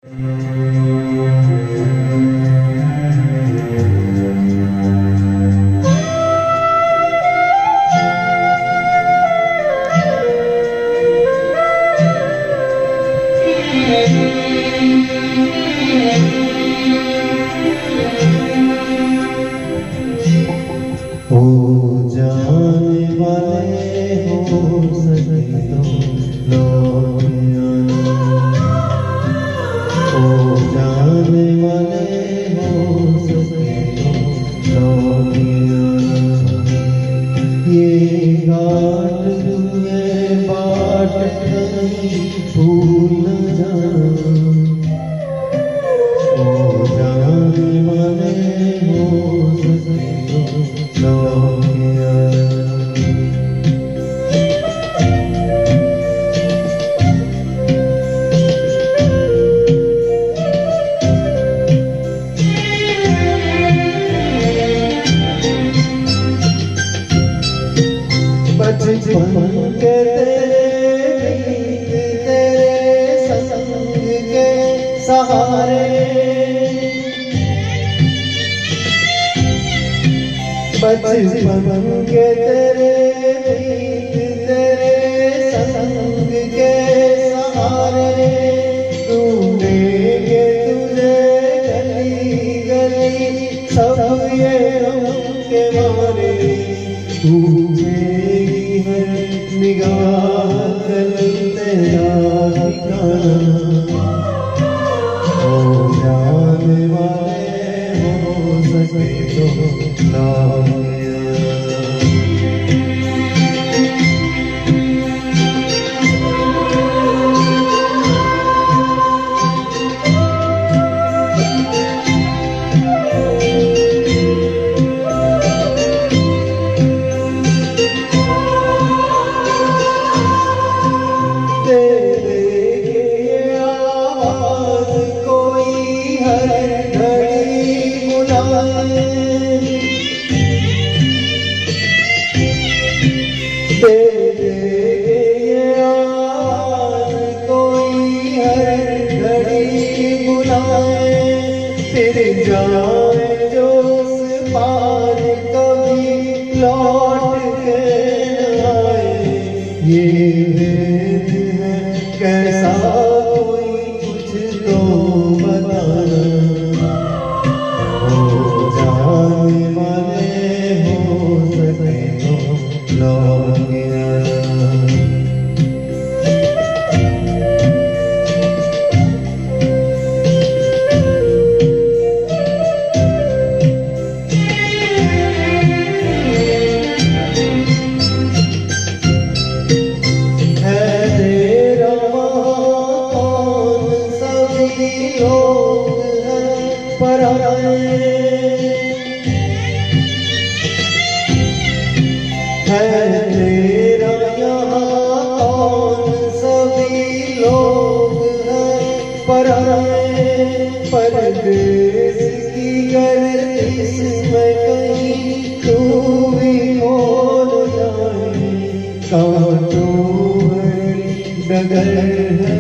हो जाने वाले हो सके तो लौट आना, हो जाने वाले हो सके तो लौट आना। ये घाट तुम्हें बाट कहीं भूल न जाना, हो जाने वाले हो सके तो लौट आना। बचपन के तेरे संग के सहारे, बचपन के तेरे संग के सहारे, ढूंढेंगे तुझे गली गली सब ये के मारे, पूछेगी हर निगाह कल तेरा ठिकाना, हो जाने वाले हो सके तो लौट आना। फिर जाए जो उस पार कभी लौट के न आए, ये भेद है कैसा कोई कुछ तो बताना, हो जाने वाले हो सके तो लौट आना। है तेरा यहाँ कौन, सभी लोग हैं परदेश की गर्दिश में कहीं तू भी खो जाए, कहाँ तू डगर है